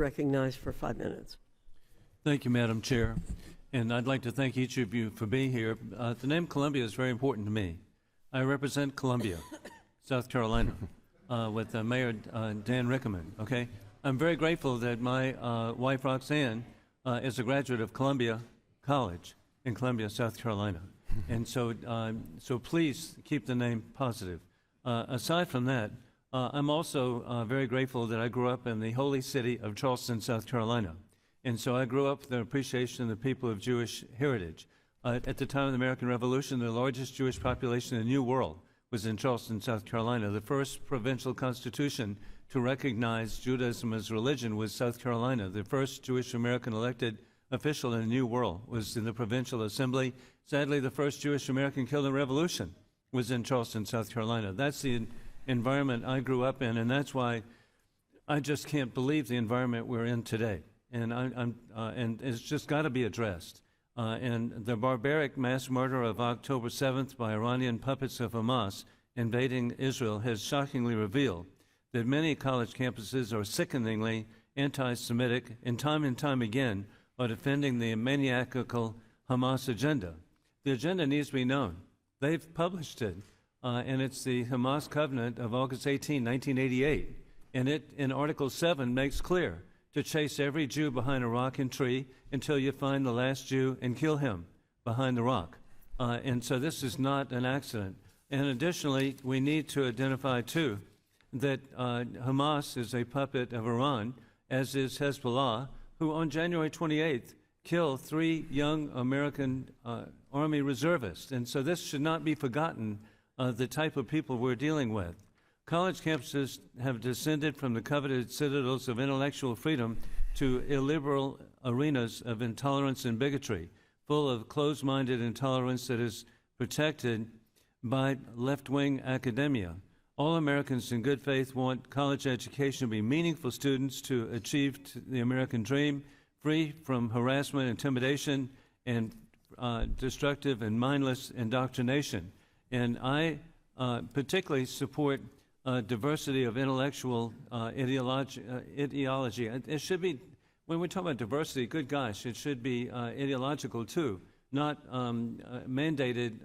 Recognized for 5 minutes. Thank you, Madam Chair. And I'd like to thank each of you for being here. The name Columbia is very important to me. I represent Columbia, South Carolina, with Mayor Dan Rickerman, okay? I'm very grateful that my wife, Roxanne, is a graduate of Columbia College in Columbia, South Carolina. And so, so please keep the name positive. Aside from that, I'm also very grateful that I grew up in the holy city of Charleston, South Carolina. And so I grew up with an appreciation of the people of Jewish heritage. At the time of the American Revolution, the largest Jewish population in the New World was in Charleston, South Carolina. The first provincial constitution to recognize Judaism as religion was South Carolina. The first Jewish American elected official in the New World was in the provincial assembly. Sadly, the first Jewish American killed in the Revolution was in Charleston, South Carolina. That's the environment I grew up in, and that's why I just can't believe the environment we're in today. And and it's just got to be addressed. And the barbaric mass murder of October 7th by Iranian puppets of Hamas invading Israel has shockingly revealed that many college campuses are sickeningly anti-Semitic and time again are defending the maniacal Hamas agenda. The agenda needs to be known. They've published it, and it's the Hamas Covenant of August 18, 1988. And it, in Article 7, makes clear to chase every Jew behind a rock and tree until you find the last Jew and kill him behind the rock. And so this is not an accident. And additionally, we need to identify, too, that Hamas is a puppet of Iran, as is Hezbollah, who on January 28th killed 3 young American Army reservists. And so this should not be forgotten, the type of people we're dealing with. College campuses have descended from the coveted citadels of intellectual freedom to illiberal arenas of intolerance and bigotry, full of closed-minded intolerance that is protected by left-wing academia. All Americans in good faith want college education to be meaningful students to achieve the American dream, free from harassment, intimidation, and destructive and mindless indoctrination. And I particularly support diversity of intellectual ideology. It should be, when we talk about diversity, good gosh, it should be ideological too, not mandated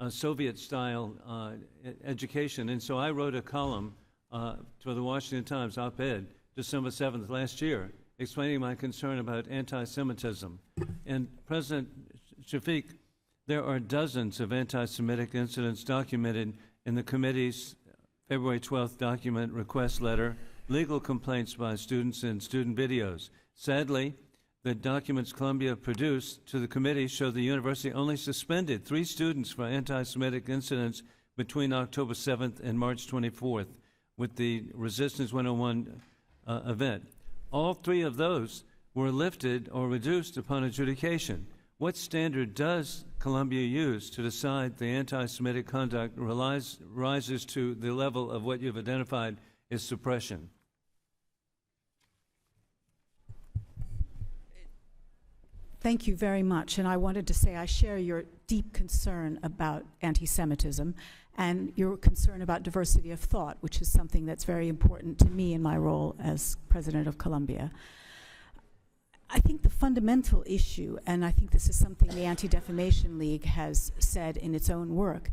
Soviet-style education. And so I wrote a column for the Washington Times op-ed December 7th last year, explaining my concern about anti-Semitism. And President Shafik, there are dozens of anti-Semitic incidents documented in the committee's February 12th document request letter, legal complaints by students, and student videos. Sadly, the documents Columbia produced to the committee show the university only suspended 3 students for anti-Semitic incidents between October 7th and March 24th with the Resistance 101 event. All 3 of those were lifted or reduced upon adjudication. What standard does Columbia use to decide the anti-Semitic conduct rises to the level of what you've identified as suppression? Thank you very much. And I wanted to say I share your deep concern about anti-Semitism and your concern about diversity of thought, which is something that's very important to me in my role as president of Columbia. I think the fundamental issue, and I think this is something the Anti-Defamation League has said in its own work,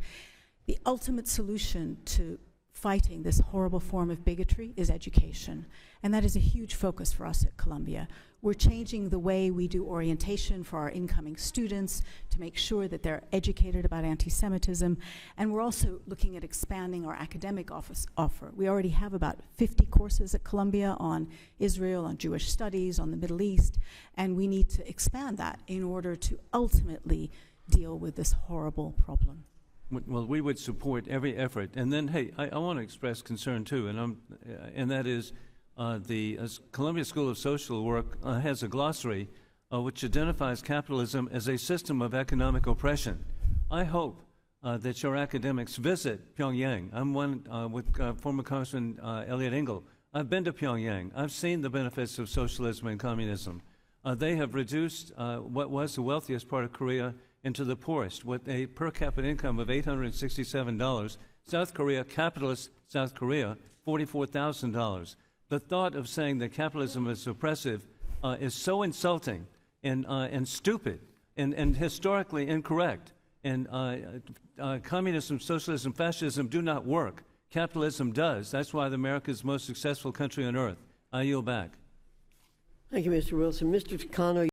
the ultimate solution to fighting this horrible form of bigotry is education. And that is a huge focus for us at Columbia. We're changing the way we do orientation for our incoming students to make sure that they're educated about anti-Semitism. And we're also looking at expanding our academic offer. We already have about 50 courses at Columbia on Israel, on Jewish studies, on the Middle East. And we need to expand that in order to ultimately deal with this horrible problem. Well, we would support every effort. And then, hey, I want to express concern too, and that is the Columbia School of Social Work has a glossary which identifies capitalism as a system of economic oppression. I hope that your academics visit Pyongyang. I'm one with former Congressman Elliot Engel. I've been to Pyongyang. I've seen the benefits of socialism and communism. They have reduced what was the wealthiest part of Korea into the poorest, with a per capita income of $867. South Korea, capitalist South Korea, $44,000. The thought of saying that capitalism is oppressive is so insulting and stupid and historically incorrect. And communism, socialism, fascism do not work. Capitalism does. That's why America is the most successful country on earth. I yield back. Thank you, Mr. Wilson. Mr. Takano.